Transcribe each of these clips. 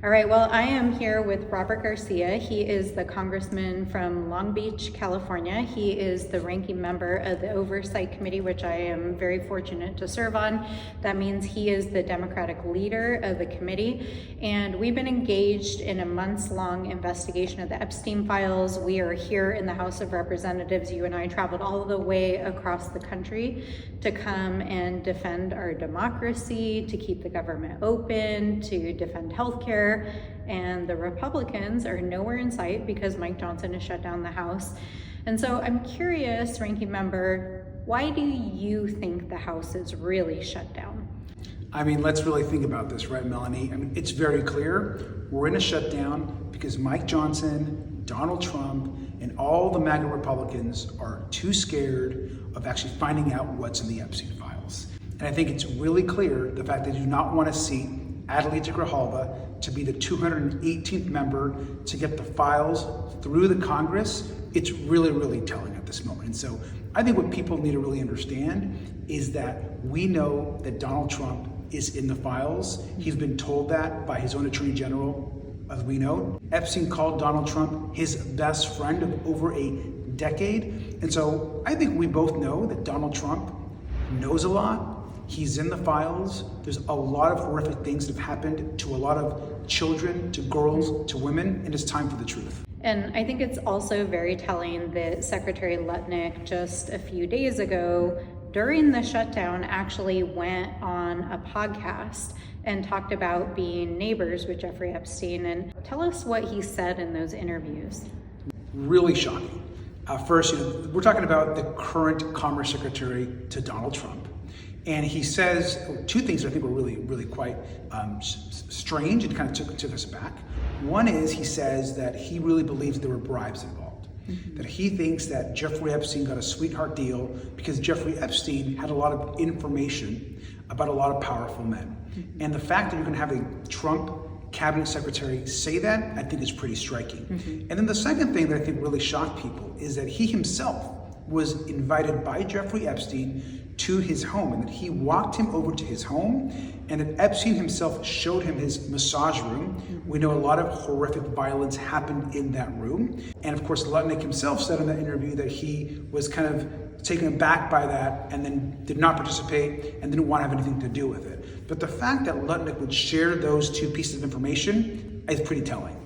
All right, well, I am here with Robert Garcia. He is the congressman from Long Beach, California. He is the ranking member of the Oversight Committee, which I am very fortunate to serve on. That means he is the Democratic leader of the committee. And we've been engaged in a months-long investigation of the Epstein files. We are here in the House of Representatives. You and I traveled all the way across the country to come and defend our democracy, to keep the government open, to defend healthcare. And the Republicans are nowhere in sight because Mike Johnson has shut down the House. And so I'm curious, ranking member, why do you think the House is really shut down? I mean, let's really think about this, right, Melanie? I mean, it's very clear. We're in a shutdown because Mike Johnson, Donald Trump, and all the MAGA Republicans are too scared of actually finding out what's in the Epstein files. And I think it's really clear the fact that they do not want to see Adelita Grijalva to be the 218th member to get the files through the Congress. It's really, really telling at this moment. And so I think what people need to really understand is that we know that Donald Trump is in the files. He's been told that by his own attorney general, as we know. Epstein called Donald Trump his best friend of over a decade. And so I think we both know that Donald Trump knows a lot. He's in the files. There's a lot of horrific things that have happened to a lot of children, to girls, to women, and it's time for the truth. And I think it's also very telling that Secretary Lutnick just a few days ago during the shutdown actually went on a podcast and talked about being neighbors with Jeffrey Epstein. And tell us what he said in those interviews. Really shocking. First, we're talking about the current Commerce Secretary to Donald Trump. And he says two things that I think were really quite strange and kind of took us back. One is he says that he really believes there were bribes involved. Mm-hmm. That he thinks that Jeffrey Epstein got a sweetheart deal because Jeffrey Epstein had a lot of information about a lot of powerful men. Mm-hmm. And the fact that you're going to have a Trump cabinet secretary say that, I think is pretty striking. Mm-hmm. And then the second thing that I think really shocked people is that he himself was invited by Jeffrey Epstein to his home, and that he walked him over to his home, and that Epstein himself showed him his massage room. We know a lot of horrific violence happened in that room. And of course, Lutnick himself said in that interview that he was kind of taken aback by that and then did not participate and didn't want to have anything to do with it. But the fact that Lutnick would share those two pieces of information is pretty telling.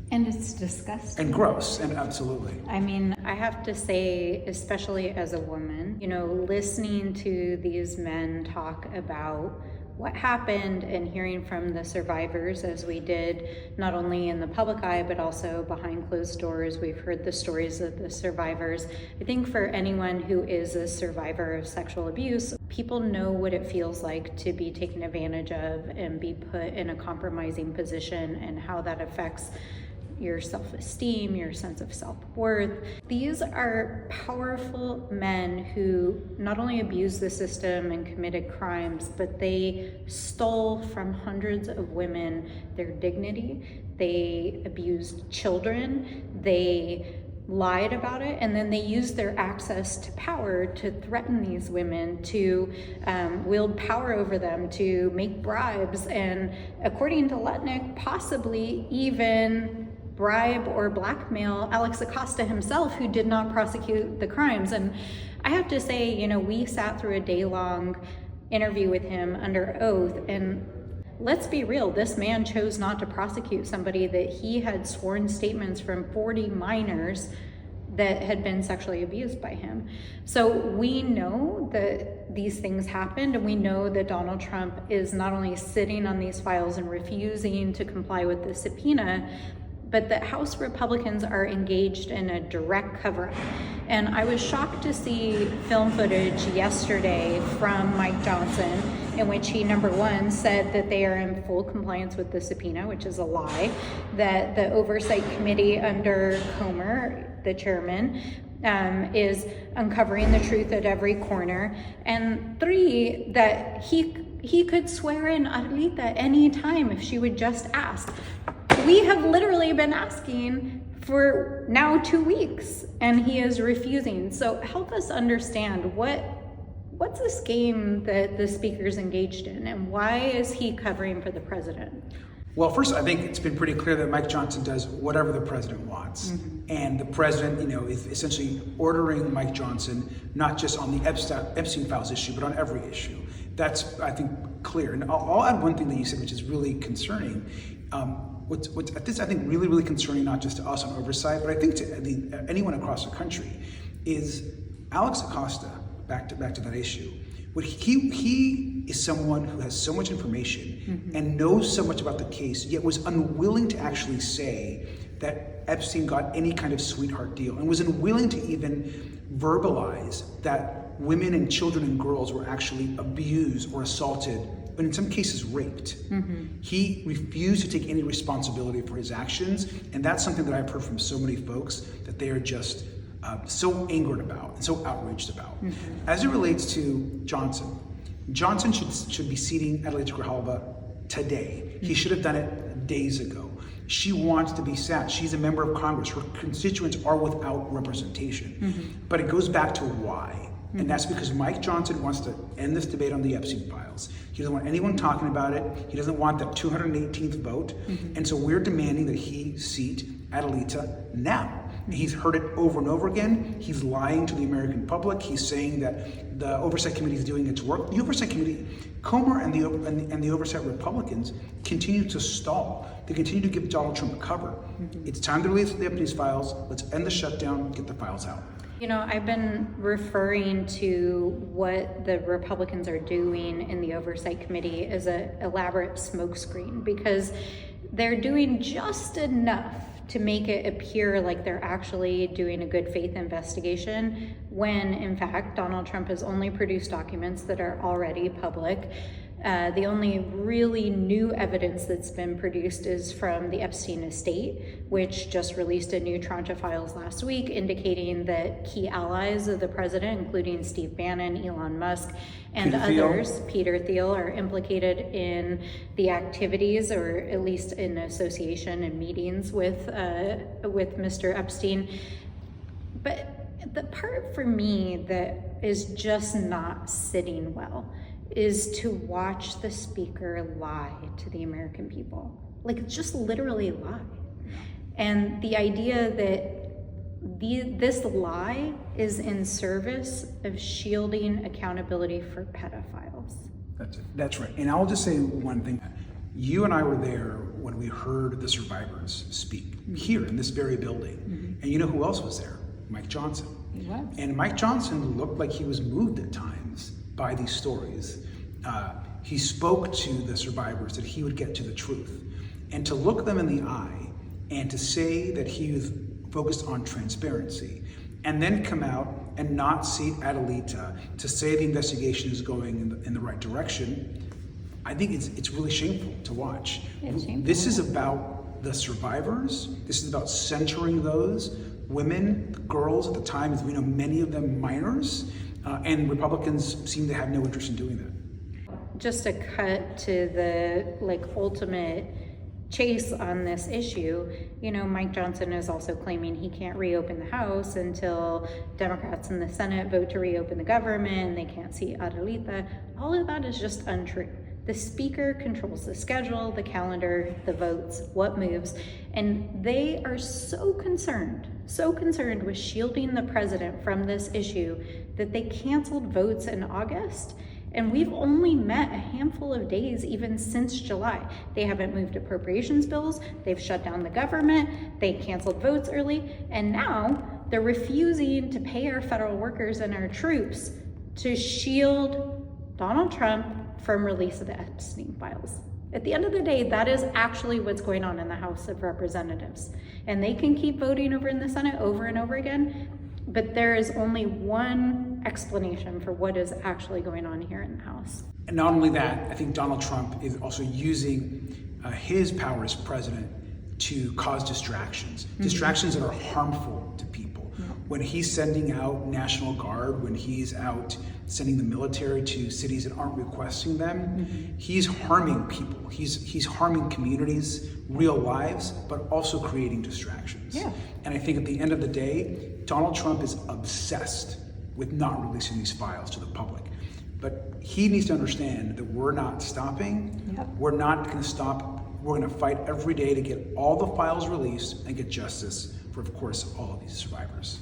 And it's disgusting. And gross, and absolutely. I mean, I have to say, especially as a woman, listening to these men talk about what happened and hearing from the survivors as we did, not only in the public eye, but also behind closed doors. We've heard the stories of the survivors. I think for anyone who is a survivor of sexual abuse, people know what it feels like to be taken advantage of and be put in a compromising position and how that affects your self-esteem, your sense of self-worth. These are powerful men who not only abused the system and committed crimes, but they stole from hundreds of women their dignity. They abused children. They lied about it, and then they used their access to power to threaten these women, to wield power over them, to make bribes, and according to Lutnick, possibly even bribe or blackmail Alex Acosta himself, who did not prosecute the crimes. And I have to say, we sat through a day-long interview with him under oath, and let's be real, this man chose not to prosecute somebody that he had sworn statements from 40 minors that had been sexually abused by him. So we know that these things happened, and we know that Donald Trump is not only sitting on these files and refusing to comply with the subpoena, but that House Republicans are engaged in a direct cover-up. And I was shocked to see film footage yesterday from Mike Johnson in which he, number one, said that they are in full compliance with the subpoena, which is a lie, that the Oversight Committee under Comer, the chairman, is uncovering the truth at every corner, and three, that he could swear in Adelita any time if she would just ask. We have literally been asking for now 2 weeks, and he is refusing. So help us understand what's this game that the speaker's engaged in, and why is he covering for the president? Well, first, I think it's been pretty clear that Mike Johnson does whatever the president wants. And the president, is essentially ordering Mike Johnson, not just on the Epstein files issue, but on every issue. That's, I think, clear. And I'll add one thing that you said, which is really concerning. What's I think really, really concerning, not just to us on oversight, but I think to anyone across the country, is Alex Acosta, back to that issue. He is someone who has so much information and knows so much about the case, yet was unwilling to actually say that Epstein got any kind of sweetheart deal, and was unwilling to even verbalize that women and children and girls were actually abused or assaulted, and in some cases raped. He refused to take any responsibility for his actions, and that's something that I've heard from so many folks, that they are just so angered about and so outraged about. As it relates to Johnson should be seating Adelita Grijalva today. He should have done it days ago. She wants to be sat. She's a member of Congress. Her constituents are without representation. But it goes back to why. And that's because Mike Johnson wants to end this debate on the Epstein files. He doesn't want anyone talking about it. He doesn't want that 218th vote. And so we're demanding that he seat Adelita now. He's heard it over and over again. He's lying to the American public. He's saying that the Oversight Committee is doing its work. The Oversight Committee, Comer and the Oversight Republicans continue to stall. They continue to give Donald Trump cover. It's time to release the Epstein's files. Let's end the shutdown, get the files out. I've been referring to what the Republicans are doing in the Oversight Committee as an elaborate smokescreen, because they're doing just enough to make it appear like they're actually doing a good faith investigation, when in fact Donald Trump has only produced documents that are already public. The only really new evidence that's been produced is from the Epstein estate, which just released a new tranche of files last week indicating that key allies of the president, including Steve Bannon, Elon Musk, and Peter Thiel, are implicated in the activities, or at least in association and meetings with Mr. Epstein. But the part for me that is just not sitting well is to watch the speaker lie to the American people. Like, just literally lie. And the idea that this lie is in service of shielding accountability for pedophiles. That's right. And I'll just say one thing. You and I were there when we heard the survivors speak here in this very building. And you know who else was there? Mike Johnson. He was. And Mike Johnson looked like he was moved at times by these stories. He spoke to the survivors that he would get to the truth, and to look them in the eye and to say that he was focused on transparency, and then come out and not seat Adelita to say the investigation is going in the right direction. I think it's really shameful to watch. This is about the survivors. This is about centering those women, girls at the time, as we know, many of them minors, and Republicans seem to have no interest in doing that. Just to cut to the ultimate chase on this issue, Mike Johnson is also claiming he can't reopen the House until Democrats in the Senate vote to reopen the government, and they can't see Adelita. All of that is just untrue. The speaker controls the schedule, the calendar, the votes, what moves, and they are so concerned with shielding the president from this issue that they canceled votes in August. And we've only met a handful of days even since July. They haven't moved appropriations bills, they've shut down the government, they canceled votes early, and now they're refusing to pay our federal workers and our troops to shield Donald Trump from release of the Epstein files. At the end of the day, that is actually what's going on in the House of Representatives. And they can keep voting over in the Senate over and over again, but there is only one explanation for what is actually going on here in the House. And not only that, I think Donald Trump is also using his power as president to cause distractions, distractions that are harmful to people. When he's sending out National Guard, when he's out sending the military to cities that aren't requesting them, he's harming people. He's harming communities, real lives, but also creating distractions. Yeah. And I think at the end of the day, Donald Trump is obsessed with not releasing these files to the public. But he needs to understand that we're not stopping. We're not going to stop. We're going to fight every day to get all the files released and get justice for, of course, all of these survivors.